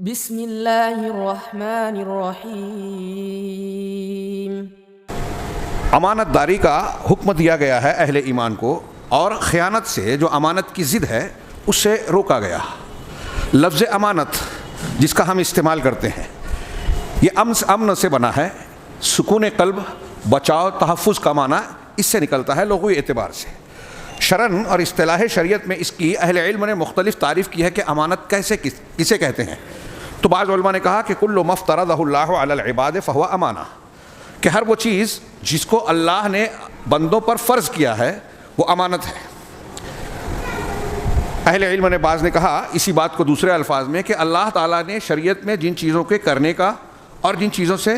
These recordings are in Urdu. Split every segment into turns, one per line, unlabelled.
بسم اللہ الرحمن الرحیم۔
امانت داری کا حکم دیا گیا ہے اہل ایمان کو، اور خیانت سے جو امانت کی ضد ہے اس سے روکا گیا۔ لفظ امانت جس کا ہم استعمال کرتے ہیں یہ امن سے بنا ہے، سکون قلب، بچاؤ، تحفظ کا معنی اس سے نکلتا ہے لغوی اعتبار سے۔ شرعاً اور اصطلاح شریعت میں اس کی اہل علم نے مختلف تعریف کی ہے کہ امانت کسے کہتے ہیں۔ تو بعض علماء نے کہا کہ کل ما افترضہ اللہ علی العباد فہو امانہ، کہ ہر وہ چیز جس کو اللہ نے بندوں پر فرض کیا ہے وہ امانت ہے۔ اہل علم نے بعض نے کہا اسی بات کو دوسرے الفاظ میں کہ اللہ تعالیٰ نے شریعت میں جن چیزوں کے کرنے کا اور جن چیزوں سے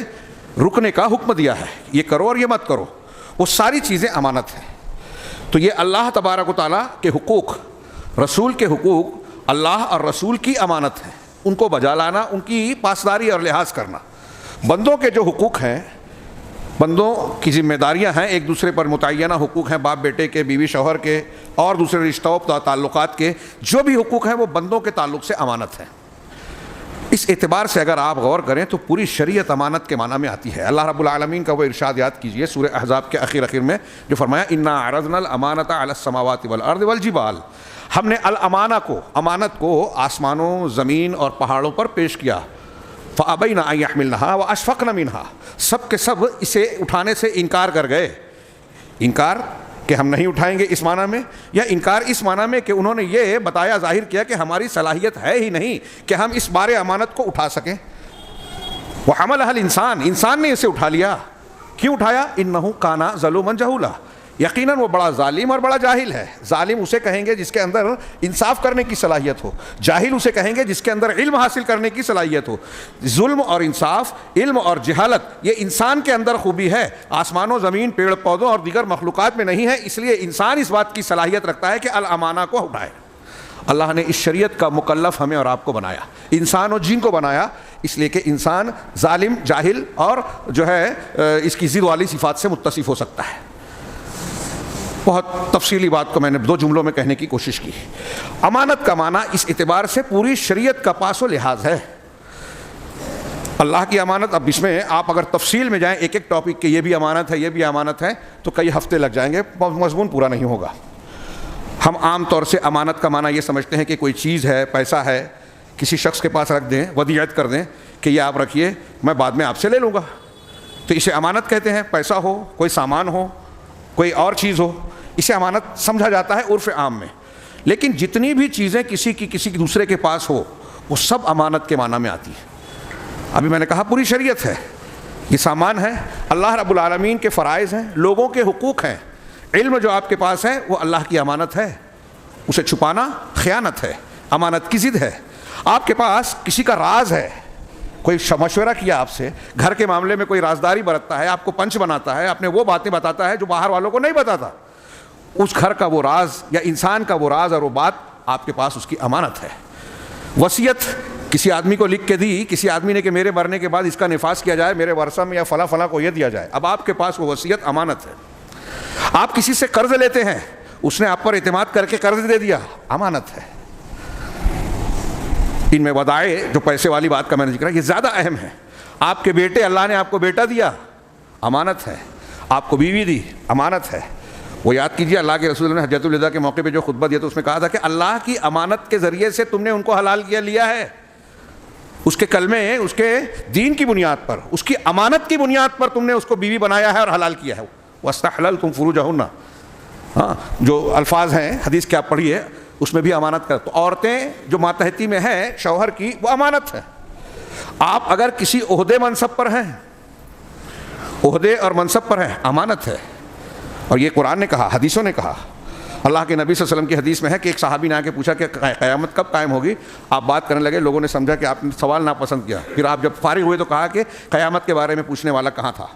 رکنے کا حکم دیا ہے، یہ کرو اور یہ مت کرو، وہ ساری چیزیں امانت ہیں۔ تو یہ اللہ تبارک و تعالیٰ کے حقوق، رسول کے حقوق اللہ اور رسول کی امانت ہیں، ان کو بجا لانا، ان کی پاسداری اور لحاظ کرنا۔ بندوں کے جو حقوق ہیں، بندوں کی ذمہ داریاں ہیں، ایک دوسرے پر متعینہ حقوق ہیں، باپ بیٹے کے، بیوی شوہر کے اور دوسرے رشتوں تعلقات کے، جو بھی حقوق ہیں وہ بندوں کے تعلق سے امانت ہیں۔ اس اعتبار سے اگر آپ غور کریں تو پوری شریعت امانت کے معنی میں آتی ہے۔ اللہ رب العالمین کا وہ ارشاد یاد کیجئے سورہ احزاب کے اخیر میں جو فرمایا انا عرضنا الامانۃ علی السماوات والارض والجبال، ہم نے امانت کو آسمانوں، زمین اور پہاڑوں پر پیش کیا۔ فابین ان یحملنها واشفقن منها، سب کے سب اسے اٹھانے سے انکار کر گئے۔ انکار کہ ہم نہیں اٹھائیں گے اس معنی میں، یا انکار اس معنی میں کہ انہوں نے یہ بتایا، ظاہر کیا کہ ہماری صلاحیت ہے ہی نہیں کہ ہم اس بار امانت کو اٹھا سکیں۔ وحملها الانسان، انسان نے اسے اٹھا لیا۔ کیوں اٹھایا؟ انہ کان ظلوما جہولا، یقیناً وہ بڑا ظالم اور بڑا جاہل ہے۔ ظالم اسے کہیں گے جس کے اندر انصاف کرنے کی صلاحیت ہو، جاہل اسے کہیں گے جس کے اندر علم حاصل کرنے کی صلاحیت ہو۔ ظلم اور انصاف، علم اور جہالت یہ انسان کے اندر خوبی ہے، آسمانوں، زمین، پیڑ پودوں اور دیگر مخلوقات میں نہیں ہے، اس لیے انسان اس بات کی صلاحیت رکھتا ہے کہ الامانہ کو اٹھائے۔ اللہ نے اس شریعت کا مکلف ہمیں اور آپ کو بنایا، انسان اور جن کو بنایا، اس لیے کہ انسان ظالم، جاہل اور جو ہے اس کی ضد والی صفات سے متصف ہو سکتا ہے۔ بہت تفصیلی بات کو میں نے 2 جملوں میں کہنے کی کوشش کی۔ امانت کا معنی اس اعتبار سے پوری شریعت کا پاس و لحاظ ہے۔ اللہ کی امانت، اب اس میں آپ اگر تفصیل میں جائیں ایک ایک ٹاپک کہ یہ بھی امانت ہے، یہ بھی امانت ہے، تو کئی ہفتے لگ جائیں گے، مضمون پورا نہیں ہوگا۔ ہم عام طور سے امانت کا معنی یہ سمجھتے ہیں کہ کوئی چیز ہے، پیسہ ہے، کسی شخص کے پاس رکھ دیں، ودیعت کر دیں کہ یہ آپ رکھیے، میں بعد میں آپ سے لے لوں گا، تو اسے امانت کہتے ہیں۔ پیسہ ہو، کوئی سامان ہو، کوئی اور چیز ہو، اسے امانت سمجھا جاتا ہے عرف عام میں۔ لیکن جتنی بھی چیزیں کسی دوسرے کے پاس ہو وہ سب امانت کے معنی میں آتی ہے۔ ابھی میں نے کہا پوری شریعت ہے، یہ سامان ہے، اللہ رب العالمین کے فرائض ہیں، لوگوں کے حقوق ہیں۔ علم جو آپ کے پاس ہے وہ اللہ کی امانت ہے، اسے چھپانا خیانت ہے، امانت کی ضد ہے۔ آپ کے پاس کسی کا راز ہے، کوئی مشورہ کیا آپ سے، گھر کے معاملے میں کوئی رازداری برتتا ہے، آپ کو پنچ بناتا ہے، اپنے وہ باتیں بتاتا ہے جو باہر والوں کو نہیں بتاتا، اس گھر کا وہ راز یا انسان کا وہ راز اور وہ بات آپ کے پاس اس کی امانت ہے۔ وصیت کسی آدمی کو لکھ کے دی، کسی آدمی نے کہ میرے مرنے کے بعد اس کا نفاذ کیا جائے، میرے ورثہ میں یا فلاں فلاں کو یہ دیا جائے، اب آپ کے پاس وہ وصیت امانت ہے۔ آپ کسی سے قرض لیتے ہیں، اس نے آپ پر اعتماد کر کے قرض دے دیا، امانت ہے۔ ان میں ودائع جو پیسے والی بات کا میں نے ذکر ہے یہ زیادہ اہم ہے۔ آپ کے بیٹے، اللہ نے آپ کو بیٹا دیا، امانت ہے۔ آپ کو بیوی دی، امانت ہے۔ وہ یاد کیجیے اللہ کے رسول نے حجۃ الوداع کے موقع پہ جو خطبہ دیا تو اس میں کہا تھا کہ اللہ کی امانت کے ذریعے سے تم نے ان کو حلال لیا ہے، اس کے کلمے، اس کے دین کی بنیاد پر، اس کی امانت کی بنیاد پر تم نے اس کو بیوی بنایا ہے اور حلال کیا ہے۔ وَاسْتَحْلَلْتُمْ فُرُوجَهُنَّ، ہاں جو الفاظ ہیں حدیث کے آپ پڑھیے اس میں بھی امانت کا۔ تو عورتیں جو ماتحتی میں ہیں شوہر کی، وہ امانت ہے۔ آپ اگر کسی عہدے منصب پر ہیں، عہدے اور منصب پر ہیں، امانت ہے۔ اور یہ قرآن نے کہا، حدیثوں نے کہا، اللہ کے نبی صلی اللہ علیہ وسلم کی حدیث میں ہے کہ ایک صحابی نے آ کے پوچھا کہ قیامت کب قائم ہوگی؟ آپ بات کرنے لگے، لوگوں نے سمجھا کہ آپ نے سوال ناپسند کیا، پھر آپ جب فارغ ہوئے تو کہا کہ قیامت کے بارے میں پوچھنے والا کہاں تھا؟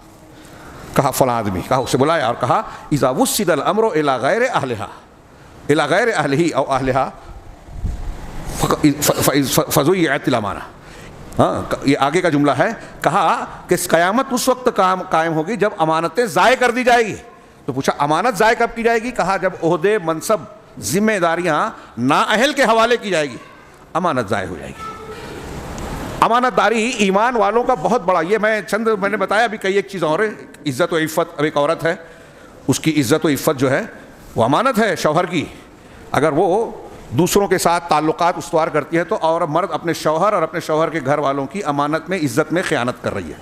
کہا فلاں آدمی، کہا اسے بلایا اور کہا اذا وسد الامر الى غیر اہلہا الى غیر اہلہ او اہلہا فضیعت الامانہ۔ ہاں یہ آگے کا جملہ ہے، کہا کہ قیامت اس وقت قائم ہوگی جب امانتیں ضائع کر دی جائے گی۔ تو پوچھا امانت ضائع کب کی جائے گی؟ کہا جب عہدے، منصب، ذمہ داریاں نااہل کے حوالے کی جائے گی، امانت ضائع ہو جائے گی۔ امانت داری ایمان والوں کا بہت بڑا، یہ میں نے بتایا ابھی کئی ایک چیز اور ہے، عزت و عفت. اب ایک عورت ہے، اس کی عزت و عفت جو ہے وہ امانت ہے شوہر کی. اگر وہ دوسروں کے ساتھ تعلقات استوار کرتی ہے تو اور مرد اپنے شوہر اور اپنے شوہر کے گھر والوں کی امانت میں، عزت میں خیانت کر رہی ہے.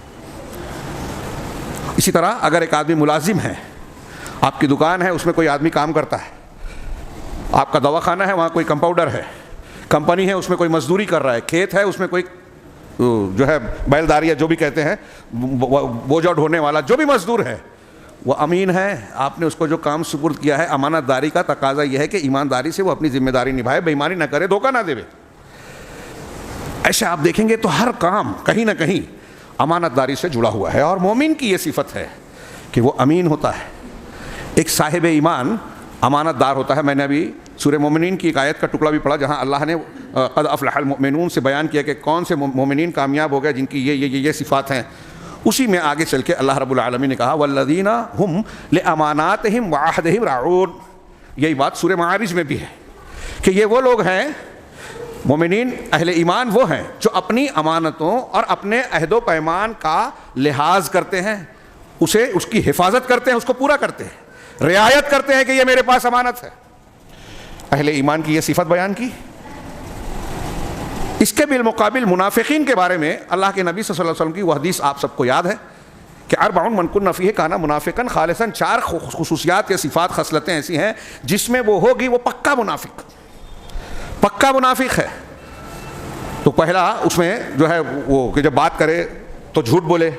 اسی طرح اگر ایک آدمی ملازم ہے، آپ کی دکان ہے، اس میں کوئی آدمی کام کرتا ہے، آپ کا دواخانہ ہے، وہاں کوئی کمپاؤنڈر ہے، کمپنی ہے، اس میں کوئی مزدوری کر رہا ہے، کھیت ہے، اس میں کوئی جو ہے بیلداری جو بھی کہتے ہیں، بوجھا ڈھونے والا جو بھی مزدور ہے وہ امین ہے. آپ نے اس کو جو کام سپرد کیا ہے، امانت داری کا تقاضا یہ ہے کہ ایمانداری سے وہ اپنی ذمہ داری نبھائے، بے ایمانی نہ کرے، دھوکہ نہ دے. ایسے آپ دیکھیں گے تو ہر کام کہیں نہ کہیں امانت داری سے جڑا ہوا ہے. اور مومن کی یہ صفت ہے کہ وہ امین ہوتا ہے. ایک صاحب ایمان امانت دار ہوتا ہے. میں نے ابھی سورہ مومنین کی ایک آیت کا ٹکڑا بھی پڑھا جہاں اللہ نے قد افلح المؤمنون سے بیان کیا کہ کون سے مومنین کامیاب ہو گئے جن کی یہ صفات ہیں. اسی میں آگے چل کے اللہ رب العالمین نے کہا والذین هم لاماناتہم وعہدہم راعون. یہی بات سورہ معارج میں بھی ہے کہ یہ وہ لوگ ہیں، مومنین اہل ایمان وہ ہیں جو اپنی امانتوں اور اپنے عہد و پیمان کا لحاظ کرتے ہیں، اس کی حفاظت کرتے ہیں، اس کو پورا کرتے ہیں، رعایت کرتے ہیں کہ یہ میرے پاس امانت ہے. اہل ایمان کی یہ صفت بیان کی. اس کے بالمقابل منافقین کے بارے میں اللہ کے نبی صلی اللہ علیہ وسلم کی وہ حدیث آپ سب کو یاد ہے کہ 40 من کن فیہ کان منافقا خالصا. 4 خصوصیات یا صفات خصلتیں ایسی ہیں جس میں وہ ہوگی وہ پکا منافق ہے. تو پہلا اس میں جو ہے وہ کہ جب بات کرے تو جھوٹ بولے،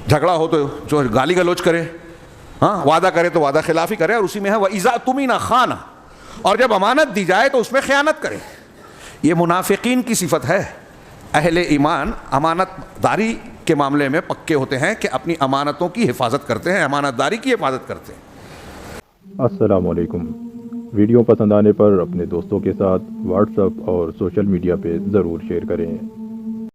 جھگڑا ہو تو جو گالی گلوچ کرے، وعدہ کرے تو وعدہ خلافی کرے، اور اسی میں ہے وَإِذَا اؤْتُمِنَ خَانَ، اور جب امانت دی جائے تو اس میں خیانت کرے. یہ منافقین کی صفت ہے. اہل ایمان امانت داری کے معاملے میں پکے ہوتے ہیں کہ اپنی امانتوں کی حفاظت کرتے ہیں، امانت داری کی حفاظت کرتے ہیں.
السلام علیکم. ویڈیو پسند آنے پر اپنے دوستوں کے ساتھ واٹس ایپ اور سوشل میڈیا پہ ضرور شیئر کریں.